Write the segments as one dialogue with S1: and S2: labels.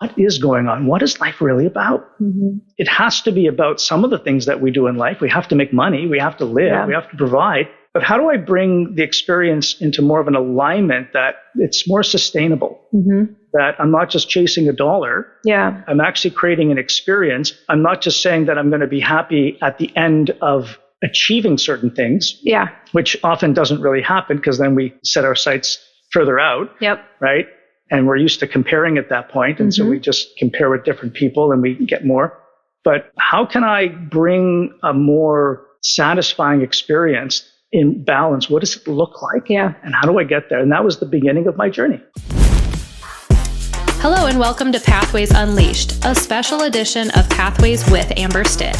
S1: what is going on? What is life really about? Mm-hmm. It has to be about some of the things that we do in life. We have to make money. We have to live. We have to provide. But how do I bring the experience into more of an alignment that it's more sustainable? Mm-hmm. That I'm not just chasing a dollar. Yeah. I'm actually creating an experience. I'm not just saying that I'm going to be happy at the end of achieving certain things. Yeah. Which often doesn't really happen because then we set our sights further out. Yep. Right. And we're used to comparing at that point. And so we just compare with different people and we get more. But how can I bring a more satisfying experience in balance? What does it look like? Yeah. And how do I get there? And that was the beginning of my journey.
S2: Hello and welcome to Pathways Unleashed, a special edition of Pathways with Amber Stitt.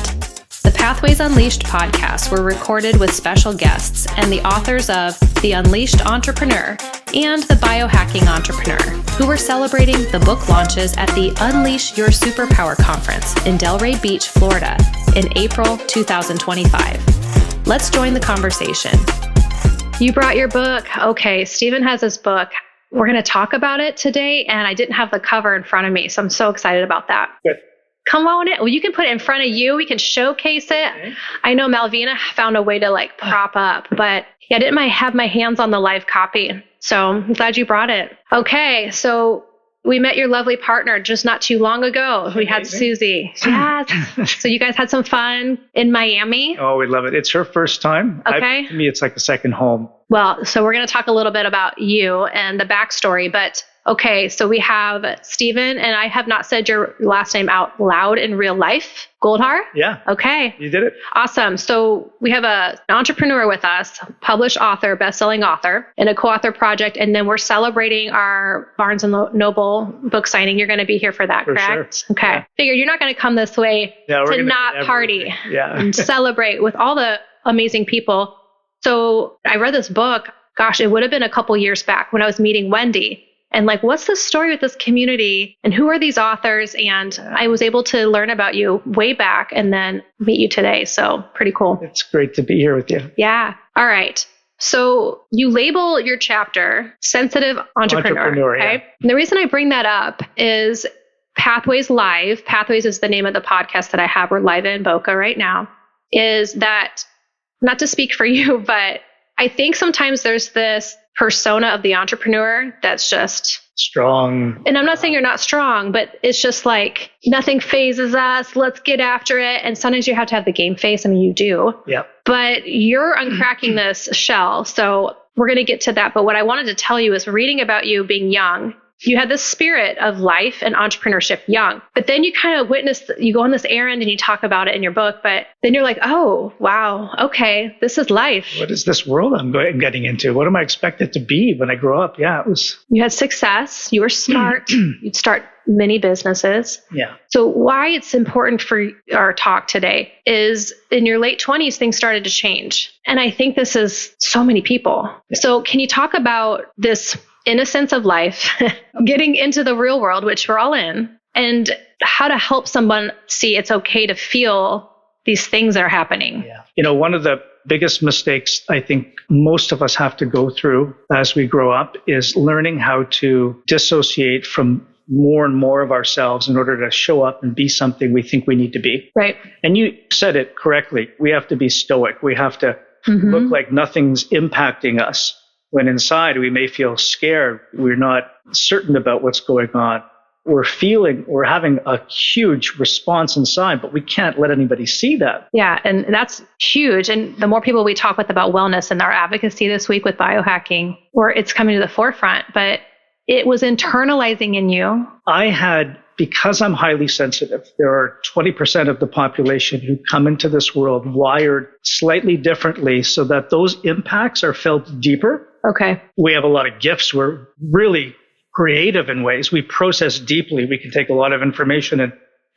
S2: The Pathways Unleashed podcasts were recorded with special guests and the authors of The Unleashed Entrepreneur and The Biohacking Entrepreneur, who were celebrating the book launches at the Unleash Your Superpower conference in Delray Beach, Florida in April 2025. Let's join the conversation. You brought your book. Okay, Steven has his book. We're going to talk about it today, and I didn't have the cover in front of me, so I'm so excited about that.
S1: Good.
S2: Come on in. Well, you can put it in front of you. We can showcase it. Okay. I know Malvina found a way to prop up, but I didn't have my hands on the live copy, so I'm glad you brought it. Okay, so we met your lovely partner just not too long ago. We had Susie. Yes. So you guys had some fun in Miami.
S1: Oh, we love it. It's her first time.
S2: Okay.
S1: To me, it's like a second home.
S2: Well, so we're going to talk a little bit about you and the backstory, but okay, so we have Steven, and I have not said your last name out loud in real life. Goldhar?
S1: Yeah.
S2: Okay.
S1: You did it.
S2: Awesome. So we have an entrepreneur with us, published author, best-selling author, in a co-author project, and then we're celebrating our Barnes & Noble book signing. You're going to be here for that, correct? Sure. Okay. Yeah. Figured you're not going to come this way to not party and celebrate with all the amazing people. So I read this book, gosh, it would have been a couple years back when I was meeting Wendy. And what's the story with this community and who are these authors? And I was able to learn about you way back and then meet you today. So pretty cool.
S1: It's great to be here with you.
S2: Yeah. All right. So you label your chapter Sensitive Entrepreneur. Okay. Yeah. And the reason I bring that up is Pathways Live. Pathways is the name of the podcast that I have. We're live in Boca right now. Is that, not to speak for you, but I think sometimes there's this persona of the entrepreneur that's just
S1: strong.
S2: And I'm not saying you're not strong, but it's just nothing phases us. Let's get after it. And sometimes you have to have the game face. I mean, you do. Yep. But you're uncracking this shell. So we're going to get to that. But what I wanted to tell you is reading about you being young. You had this spirit of life and entrepreneurship young, but then you kind of you go on this errand and you talk about it in your book, but then you're like, oh, wow, okay, this is life.
S1: What is this world I'm getting into? What am I expected to be when I grow up? Yeah, it was.
S2: You had success. You were smart. You'd start many businesses. Yeah. So why it's important for our talk today is in your late 20s, things started to change. And I think this is so many people. Yeah. So can you talk about this innocence of life, getting into the real world, which we're all in, and how to help someone see it's okay to feel these things that are happening?
S1: Yeah. One of the biggest mistakes I think most of us have to go through as we grow up is learning how to dissociate from more and more of ourselves in order to show up and be something we think we need to be.
S2: Right.
S1: And you said it correctly. We have to be stoic. We have to look like nothing's impacting us. When inside we may feel scared, we're not certain about what's going on. We're having a huge response inside, but we can't let anybody see that.
S2: Yeah, and that's huge. And the more people we talk with about wellness and our advocacy this week with biohacking, where it's coming to the forefront, but it was internalizing in you.
S1: Because I'm highly sensitive, there are 20% of the population who come into this world wired slightly differently so that those impacts are felt deeper.
S2: Okay.
S1: We have a lot of gifts. We're really creative in ways. We process deeply. We can take a lot of information and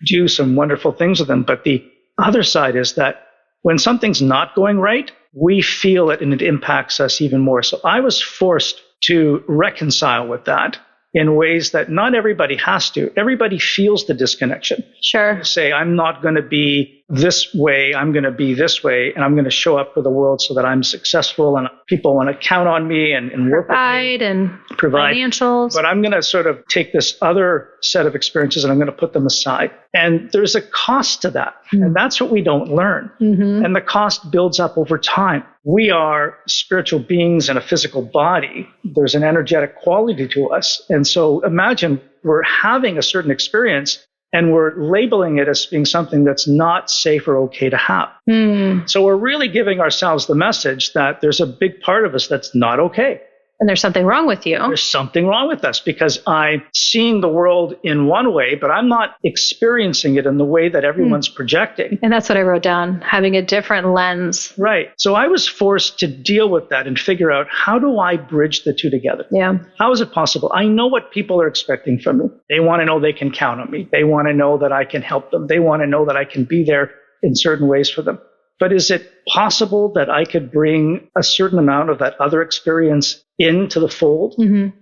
S1: do some wonderful things with them. But the other side is that when something's not going right, we feel it and it impacts us even more. So I was forced to reconcile with that in ways that not everybody has to. Everybody feels the disconnection.
S2: Sure.
S1: Say, I'm not going to be this way, I'm going to be this way, and I'm going to show up for the world so that I'm successful and people want to count on me and work with me.
S2: Provide financials.
S1: But I'm going to sort of take this other set of experiences and I'm going to put them aside. And there's a cost to that. And that's what we don't learn. And the cost builds up over time. We are spiritual beings in a physical body. There's an energetic quality to us. And so imagine we're having a certain experience and we're labeling it as being something that's not safe or okay to have. So we're really giving ourselves the message that there's a big part of us that's not okay.
S2: And there's something wrong with you.
S1: There's something wrong with us because I'm seeing the world in one way, but I'm not experiencing it in the way that everyone's projecting.
S2: And that's what I wrote down, having a different lens.
S1: Right. So I was forced to deal with that and figure out, how do I bridge the two together?
S2: Yeah.
S1: How is it possible? I know what people are expecting from me. They want to know they can count on me. They want to know that I can help them. They want to know that I can be there in certain ways for them. But is it possible that I could bring a certain amount of that other experience into the fold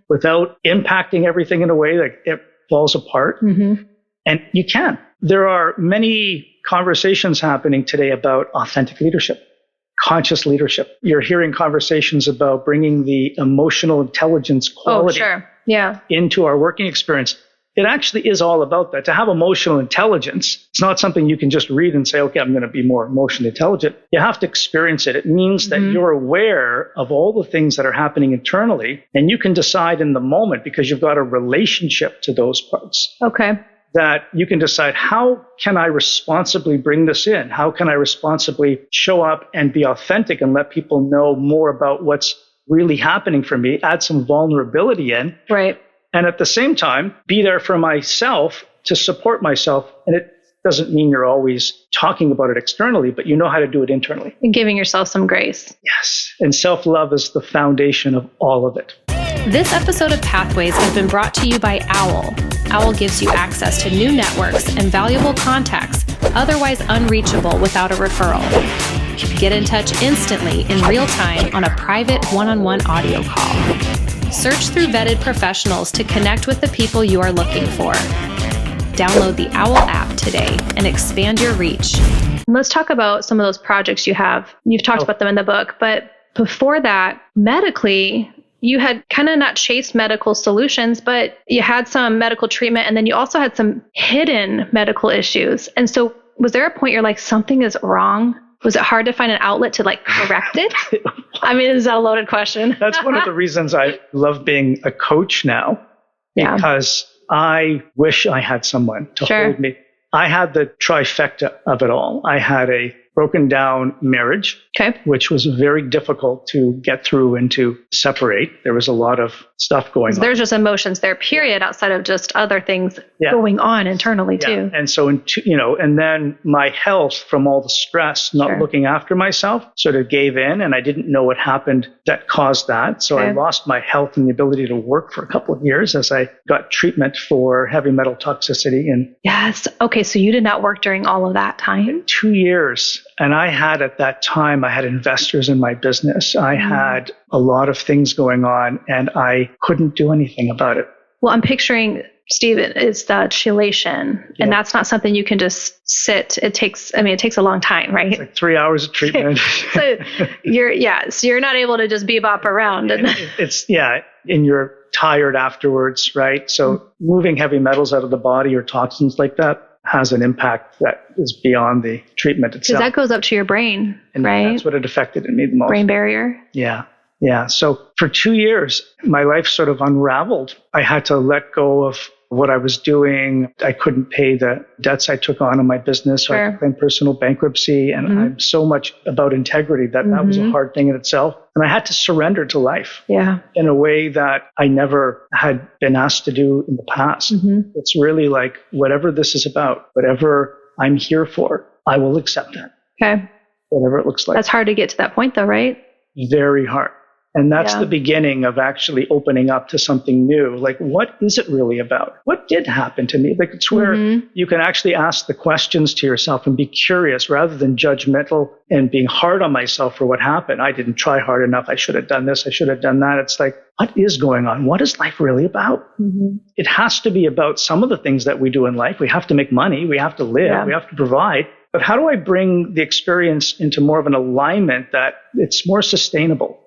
S1: without impacting everything in a way that it falls apart? And you can. There are many conversations happening today about authentic leadership, conscious leadership. You're hearing conversations about bringing the emotional intelligence quality into our working experience. It actually is all about that. To have emotional intelligence, it's not something you can just read and say, okay, I'm going to be more emotionally intelligent. You have to experience it. It means that you're aware of all the things that are happening internally, and you can decide in the moment, because you've got a relationship to those parts.
S2: Okay.
S1: That you can decide, how can I responsibly bring this in? How can I responsibly show up and be authentic and let people know more about what's really happening for me, add some vulnerability in.
S2: Right.
S1: And at the same time, be there for myself to support myself. And it doesn't mean you're always talking about it externally, but you know how to do it internally.
S2: And giving yourself some grace.
S1: Yes. And self-love is the foundation of all of it.
S2: This episode of Pathways has been brought to you by Owl. Owl gives you access to new networks and valuable contacts, otherwise unreachable without a referral. Get in touch instantly in real time on a private one-on-one audio call. Search through vetted professionals to connect with the people you are looking for. Download the Owl app today and expand your reach. Let's talk about some of those projects you have. You've talked about them in the book, but before that, medically, you had kind of not chased medical solutions, but you had some medical treatment, and then you also had some hidden medical issues. And so was there a point you're like, something is wrong? Was it hard to find an outlet to correct it? I mean, is that a loaded question?
S1: That's one of the reasons I love being a coach now, because I wish I had someone to hold me. I had the trifecta of it all. I had a broken down marriage, which was very difficult to get through and to separate. There was a lot of stuff going on.
S2: There's just emotions there, period, outside of just other things going on internally too.
S1: And so, and then my health from all the stress, not looking after myself, sort of gave in, and I didn't know what happened that caused that. So I lost my health and the ability to work for a couple of years as I got treatment for heavy metal toxicity. And
S2: okay. So you did not work during all of that time?
S1: 2 years. And I had, at that time, I had investors in my business. I had a lot of things going on, and I couldn't do anything about it.
S2: Well, I'm picturing, Steven, is the chelation. And that's not something you can just sit. It takes a long time, right?
S1: It's like 3 hours of treatment.
S2: So you're not able to just bebop around.
S1: And you're tired afterwards, right? So moving heavy metals out of the body or toxins like that has an impact that is beyond the treatment itself.
S2: Because that goes up to your brain,
S1: and
S2: right?
S1: That's what it affected in me the most.
S2: Brain barrier.
S1: Yeah. So for 2 years, my life sort of unraveled. I had to let go of what I was doing. I couldn't pay the debts I took on in my business, so I claimed personal bankruptcy. And I'm so much about integrity that was a hard thing in itself. And I had to surrender to life in a way that I never had been asked to do in the past. It's really like, whatever this is about, whatever I'm here for, I will accept that.
S2: Okay.
S1: Whatever it looks like.
S2: That's hard to get to that point though, right?
S1: Very hard. And that's the beginning of actually opening up to something new. Like, what is it really about? What did happen to me? Like, it's where you can actually ask the questions to yourself and be curious rather than judgmental and being hard on myself for what happened. I didn't try hard enough. I should have done this. I should have done that. It's like, what is going on? What is life really about? It has to be about some of the things that we do in life. We have to make money. We have to live. We have to provide. But how do I bring the experience into more of an alignment that it's more sustainable?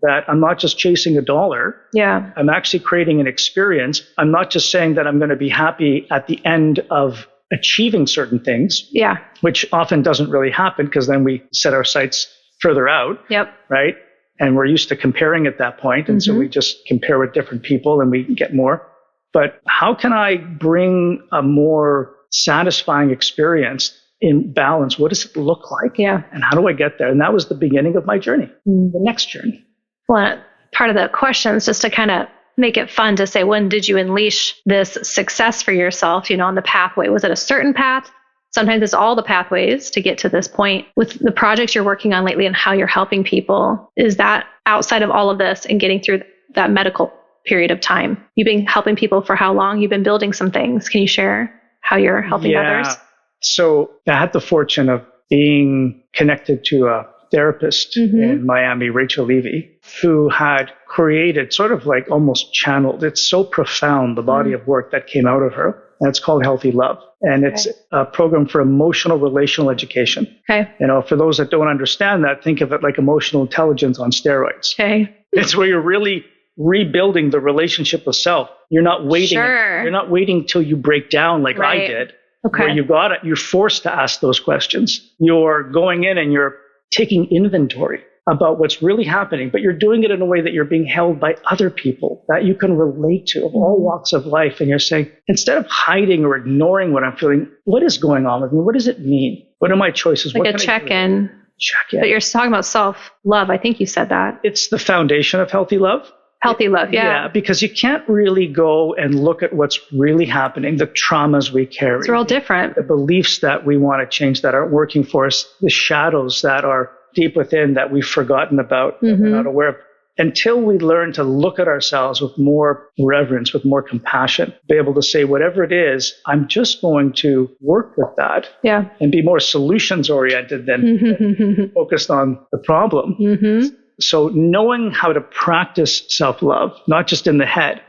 S1: That I'm not just chasing a dollar.
S2: Yeah.
S1: I'm actually creating an experience. I'm not just saying that I'm going to be happy at the end of achieving certain things.
S2: Yeah.
S1: Which often doesn't really happen because then we set our sights further out.
S2: Yep.
S1: Right. And we're used to comparing at that point. And so we just compare with different people and we get more. But how can I bring a more satisfying experience in balance? What does it look like?
S2: Yeah.
S1: And how do I get there? And that was the beginning of my journey, the next journey.
S2: Well, part of the question is just to kind of make it fun to say, when did you unleash this success for yourself, on the pathway? Was it a certain path? Sometimes it's all the pathways to get to this point. With the projects you're working on lately and how you're helping people, is that outside of all of this and getting through that medical period of time? You've been helping people for how long? You've been building some things. Can you share how you're helping others?
S1: So I had the fortune of being connected to a therapist in Miami, Rachel Levy, who had created sort of like almost channeled. It's so profound, the body of work that came out of her. And it's called healthylove. And it's a program for emotional relational education.
S2: Okay.
S1: For those that don't understand that, think of it like emotional intelligence on steroids.
S2: Okay.
S1: It's where you're really rebuilding the relationship with self. You're not waiting.
S2: Sure.
S1: You're not waiting till you break down like I did.
S2: Okay.
S1: Where you're forced to ask those questions. You're going in and you're taking inventory about what's really happening, but you're doing it in a way that you're being held by other people that you can relate to of all walks of life. And you're saying, instead of hiding or ignoring what I'm feeling, what is going on with me? What does it mean? What are my choices?
S2: Like a check-in.
S1: Check-in.
S2: But you're talking about self-love. I think you said that.
S1: It's the foundation of healthy love.
S2: Healthy love, yeah.
S1: Yeah, because you can't really go and look at what's really happening, the traumas we carry.
S2: They're all different.
S1: The beliefs that we want to change that aren't working for us, the shadows that are deep within that we've forgotten about, that we're not aware of. Until we learn to look at ourselves with more reverence, with more compassion, be able to say, whatever it is, I'm just going to work with that and be more solutions oriented than focused on the problem. So knowing how to practice self-love, not just in the head,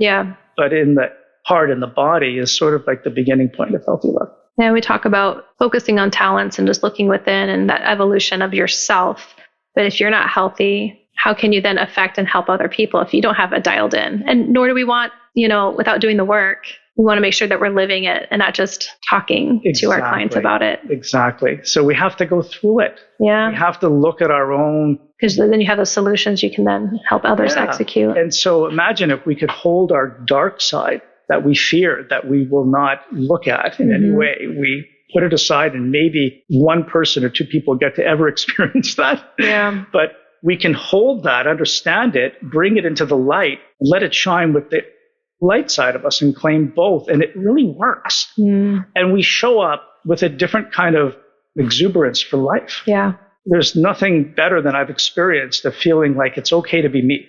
S1: but in the heart and the body, is sort of like the beginning point of healthy love.
S2: Yeah, we talk about focusing on talents and just looking within and that evolution of yourself. But if you're not healthy, how can you then affect and help other people if you don't have it dialed in? And nor do we want, without doing the work, we want to make sure that we're living it and not just talking to our clients about it.
S1: Exactly. So we have to go through it.
S2: Yeah.
S1: We have to look at our own.
S2: Because then you have the solutions you can then help others execute.
S1: And so imagine if we could hold our dark side that we fear, that we will not look at in any way. We put it aside and maybe one person or two people get to ever experience that.
S2: Yeah.
S1: But we can hold that, understand it, bring it into the light, and let it shine with the light side of us and claim both. And it really works. And we show up with a different kind of exuberance for life.
S2: Yeah.
S1: There's nothing better than I've experienced of feeling like it's okay to be me.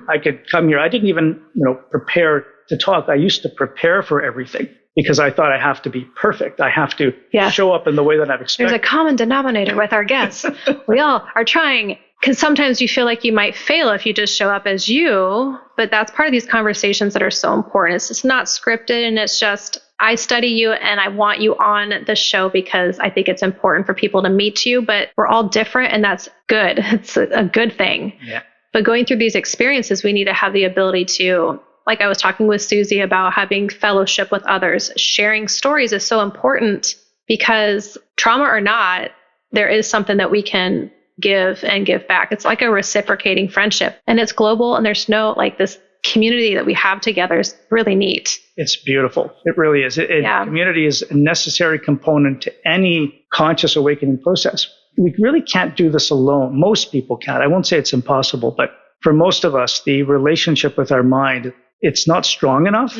S1: I could come here. I didn't even, prepare to talk. I used to prepare for everything because I thought I have to be perfect. I have to show up in the way that I've expected.
S2: There's a common denominator with our guests. We all are trying, because sometimes you feel like you might fail if you just show up as you, but that's part of these conversations that are so important. It's just not scripted, and it's just, I study you and I want you on the show because I think it's important for people to meet you, but we're all different, and that's good. It's a good thing.
S1: Yeah.
S2: But going through these experiences, we need to have the ability to, like I was talking with Susie about having fellowship with others, sharing stories is so important, because trauma or not, there is something that we can give and give back. It's like a reciprocating friendship, and it's global, and there's no, this community that we have together is really neat.
S1: It's beautiful. It really is. Community is a necessary component to any conscious awakening process. We really can't do this alone. Most people can't. I won't say it's impossible, but for most of us, the relationship with our mind, it's not strong enough.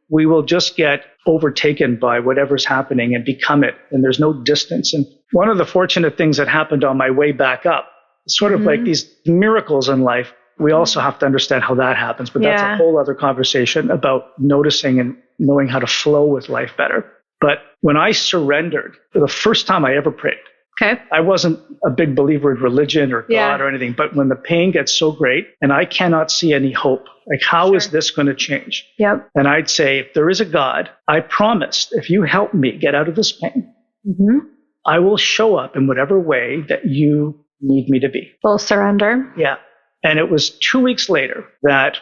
S1: We will just get overtaken by whatever's happening and become it. And there's no distance. And one of the fortunate things that happened on my way back up, sort of like these miracles in life, we also have to understand how that happens. But that's a whole other conversation about noticing and knowing how to flow with life better. But when I surrendered, for the first time I ever prayed, I wasn't a big believer in religion or God or anything, but when the pain gets so great and I cannot see any hope, like how is this going to change? And I'd say, if there is a God, I promised, if you help me get out of this pain, I will show up in whatever way that you need me to be.
S2: Full surrender.
S1: Yeah. And it was 2 weeks later that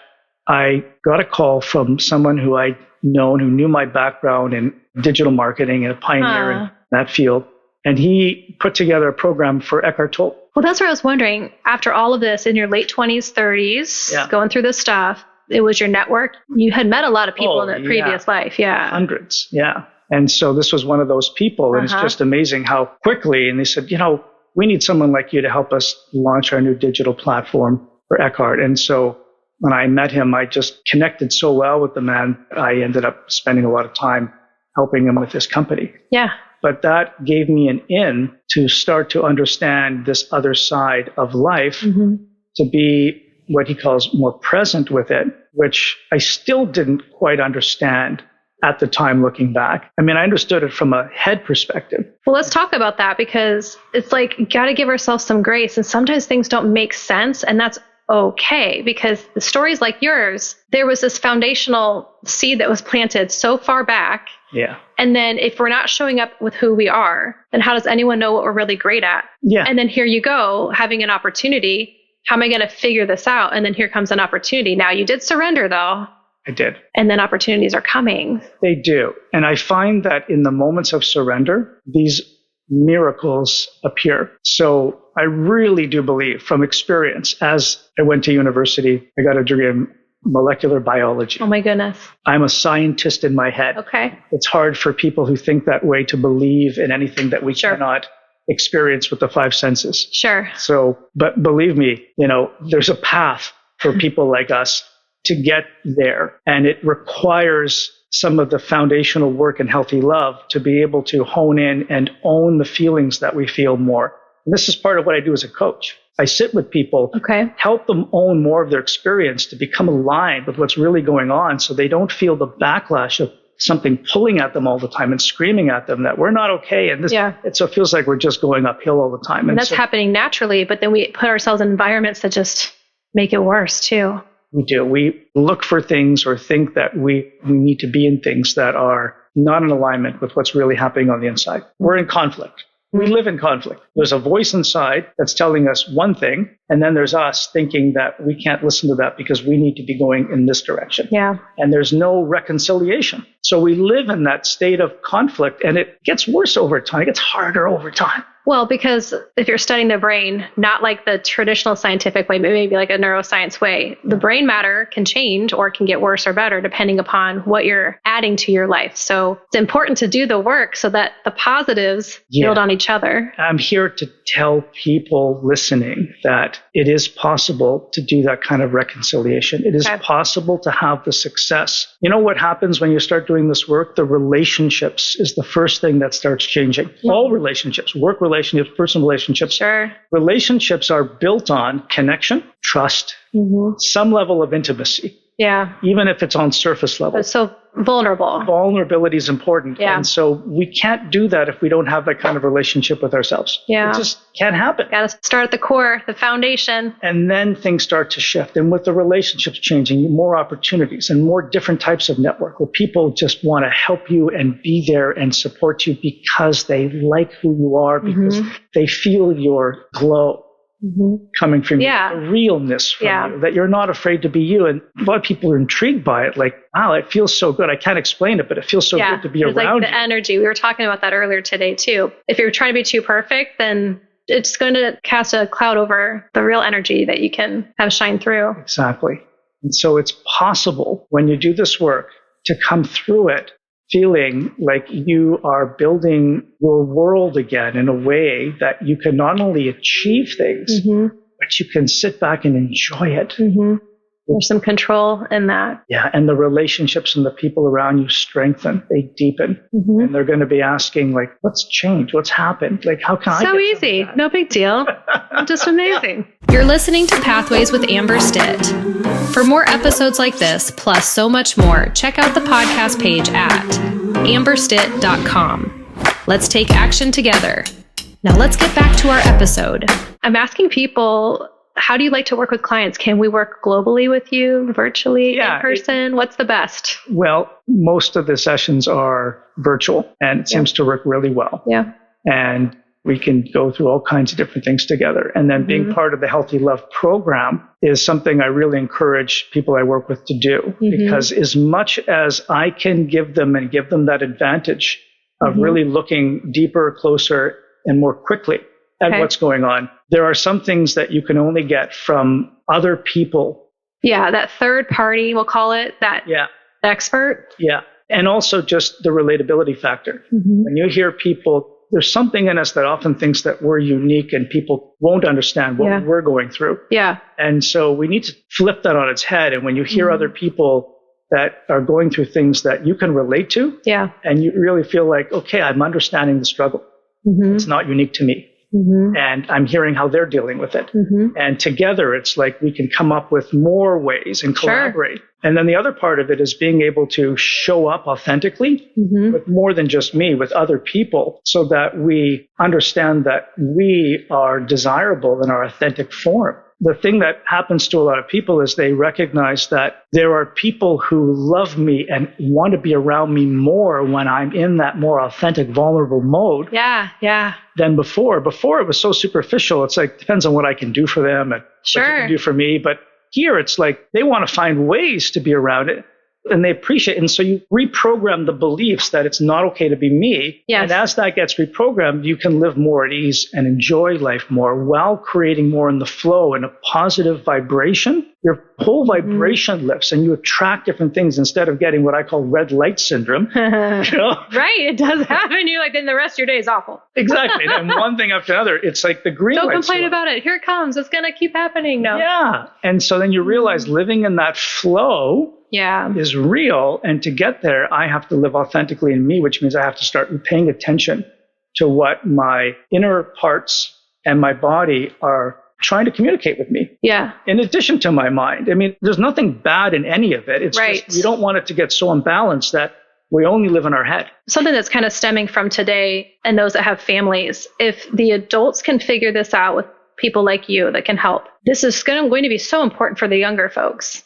S1: I got a call from someone who I'd known, who knew my background in digital marketing and a pioneer in that field. And he put together a program for Eckhart Tolle.
S2: Well, that's what I was wondering. After all of this, in your late 20s, 30s, going through this stuff, it was your network. You had met a lot of people in a previous life. Yeah.
S1: Hundreds. Yeah. And so this was one of those people. And it's just amazing how quickly. And they said, we need someone like you to help us launch our new digital platform for Eckhart. And so when I met him, I just connected so well with the man. I ended up spending a lot of time helping him with his company.
S2: Yeah.
S1: But that gave me an in to start to understand this other side of life, to be what he calls more present with it, which I still didn't quite understand at the time looking back. I mean, I understood it from a head perspective.
S2: Well, let's talk about that, because it's like, you got to give ourselves some grace. And sometimes things don't make sense. And that's okay, because the stories like yours, there was this foundational seed that was planted so far back.
S1: Yeah.
S2: And then if we're not showing up with who we are, then how does anyone know what we're really great at?
S1: Yeah.
S2: And then here you go, having an opportunity. How am I going to figure this out? And then here comes an opportunity. Now, you did surrender, though.
S1: I did.
S2: And then opportunities are coming.
S1: They do. And I find that in the moments of surrender, these miracles appear. So I really do believe, from experience, as I went to university, I got a degree in molecular biology.
S2: Oh my goodness.
S1: I'm a scientist in my head.
S2: Okay.
S1: It's hard for people who think that way to believe in anything that we cannot experience with the five senses.
S2: Sure.
S1: So, but believe me, there's a path for people like us to get there. And it requires some of the foundational work in healthy love to be able to hone in and own the feelings that we feel more. And this is part of what I do as a coach. I sit with people, help them own more of their experience to become aligned with what's really going on, so they don't feel the backlash of something pulling at them all the time and screaming at them that we're not okay. And so it feels like we're just going uphill all the time.
S2: And that's happening naturally, but then we put ourselves in environments that just make it worse too.
S1: We do. We look for things or think that we need to be in things that are not in alignment with what's really happening on the inside. We're in conflict. We live in conflict. There's a voice inside that's telling us one thing, and then there's us thinking that we can't listen to that because we need to be going in this direction.
S2: Yeah.
S1: And there's no reconciliation. So we live in that state of conflict, and it gets worse over time. It gets harder over time.
S2: Well, because if you're studying the brain, not like the traditional scientific way, but maybe like a neuroscience way, the brain matter can change or can get worse or better depending upon what you're adding to your life. So it's important to do the work so that the positives build on each other. I'm
S1: here to tell people listening that it is possible to do that kind of reconciliation. It is possible to have the success. You know what happens when you start doing this work? The relationships is the first thing that starts changing. All relationships, work relationships, personal relationships.
S2: Sure.
S1: Relationships are built on connection, trust, some level of intimacy.
S2: Yeah.
S1: Even if it's on surface level.
S2: But it's so vulnerable.
S1: Vulnerability is important.
S2: Yeah.
S1: And so we can't do that if we don't have that kind of relationship with ourselves.
S2: Yeah.
S1: It just can't happen.
S2: Got to start at the core, the foundation.
S1: And then things start to shift. And with the relationships changing, more opportunities and more different types of network where people just want to help you and be there and support you because they like who you are, because they feel your glow. Coming from you, the realness from you, that you're not afraid to be you. And a lot of people are intrigued by it. Like, wow, it feels so good. I can't explain it, but it feels so good to be around
S2: like the
S1: you.
S2: Energy. We were talking about that earlier today too. If you're trying to be too perfect, then it's going to cast a cloud over the real energy that you can have shine through.
S1: Exactly. And so it's possible when you do this work to come through it feeling like you are building your world again in a way that you can not only achieve things, but you can sit back and enjoy it.
S2: There's some control in that.
S1: Yeah, and the relationships and the people around you strengthen, they deepen. And they're going to be asking, like, what's changed? What's happened? Like, how can I
S2: So easy. No big deal. Just amazing. You're listening to Pathways with Amber Stitt. For more episodes like this, plus so much more, check out the podcast page at amberstitt.com. Let's take action together. Now let's get back to our episode. I'm asking people, how do you like to work with clients? Can we work globally with you, virtually, in person? What's the best?
S1: Well, most of the sessions are virtual, and it seems to work really well.
S2: Yeah.
S1: and we can go through all kinds of different things together. And then being part of the Healthy Love program is something I really encourage people I work with to do, because as much as I can give them that advantage of really looking deeper, closer, and more quickly at what's going on, there are some things that you can only get from other people.
S2: Yeah, that third party, we'll call it, that expert.
S1: Yeah. And also just the relatability factor. When you hear people, there's something in us that often thinks that we're unique and people won't understand what we're going through.
S2: Yeah.
S1: And so we need to flip that on its head. And when you hear other people that are going through things that you can relate to, and you really feel like, okay, I'm understanding the struggle. It's not unique to me. And I'm hearing how they're dealing with it. And together, it's like we can come up with more ways and collaborate. And then the other part of it is being able to show up authentically with more than just me, with other people, so that we understand that we are desirable in our authentic form. The thing that happens to a lot of people is they recognize that there are people who love me and want to be around me more when I'm in that more authentic, vulnerable mode. Than before. Before it was so superficial. It's like, depends on what I can do for them and what they can do for me. But here it's like they want to find ways to be around it. And they appreciate it. And so you reprogram the beliefs that it's not okay to be me. And as that gets reprogrammed, you can live more at ease and enjoy life more while creating more in the flow and a positive vibration. Your whole vibration lifts and you attract different things instead of getting what I call red light syndrome.
S2: Right. It does happen. You're like, then the rest of your day is awful.
S1: Exactly. And one thing after another, it's like the green light.
S2: Don't complain about it. Here it comes. It's going to keep happening now.
S1: Yeah. And so then you realize living in that flow is real. And to get there, I have to live authentically in me, which means I have to start paying attention to what my inner parts and my body are trying to communicate with me. In addition to my mind. I mean, there's nothing bad in any of it. It's just we don't want it to get so imbalanced that we only live in our head.
S2: Something that's kind of stemming from today and those that have families, if the adults can figure this out with people like you that can help, this is going to be so important for the younger folks.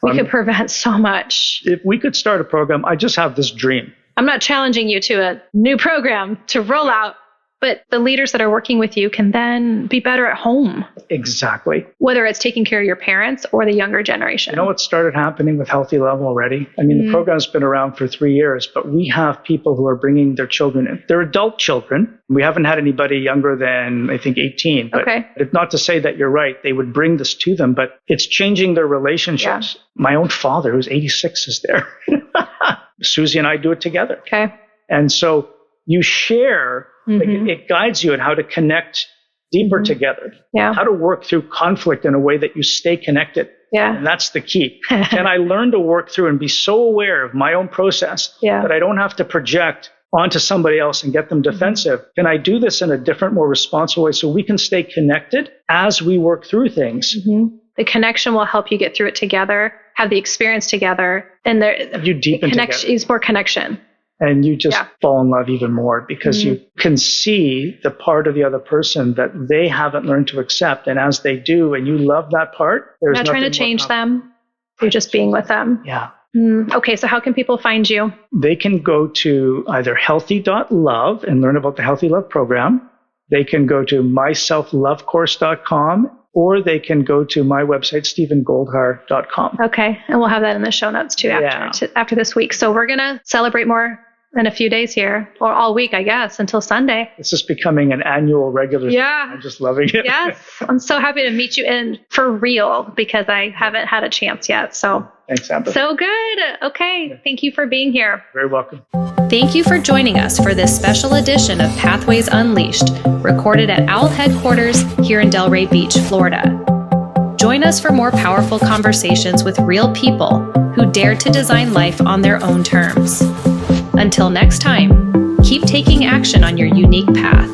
S2: We could prevent so much.
S1: If we could start a program, I just have this dream.
S2: I'm not challenging you to a new program to roll out, but the leaders that are working with you can then be better at home.
S1: Exactly.
S2: Whether it's taking care of your parents or the younger generation.
S1: You know what started happening with Healthylove already? I mean, the program's been around for 3 years, but we have people who are bringing their children in. They're adult children. We haven't had anybody younger than, I think, 18. But it's not to say that you're right. They would bring this to them, but it's changing their relationships. My own father, who's 86, is there. Susie and I do it together. And so you share, it guides you in how to connect deeper together, how to work through conflict in a way that you stay connected. And that's the key. Can I learn to work through and be so aware of my own process that I don't have to project onto somebody else and get them defensive? Can I do this in a different, more responsible way so we can stay connected as we work through things?
S2: The connection will help you get through it together, have the experience together, and
S1: you deepen
S2: connection is more connection.
S1: And you just fall in love even more because you can see the part of the other person that they haven't learned to accept. And as they do, and you love that part, there's
S2: not trying to change them. You're just being with them. Okay, so how can people find you?
S1: They can go to either healthy.love and learn about the Healthy Love program. They can go to myselflovecourse.com, or they can go to my website, stevengoldhar.com.
S2: Okay, and we'll have that in the show notes too after this week. So we're going to celebrate more in a few days here, or all week, I guess, until Sunday.
S1: This is becoming an annual regular thing. I'm just loving it.
S2: I'm so happy to meet you in for real because I haven't had a chance yet. So
S1: thanks, Amber.
S2: So good. Okay. Thank you for being here.
S1: Very welcome.
S2: Thank you for joining us for this special edition of Pathways Unleashed, recorded at OWL headquarters here in Delray Beach, Florida. Join us for more powerful conversations with real people who dare to design life on their own terms. Until next time, keep taking action on your unique path.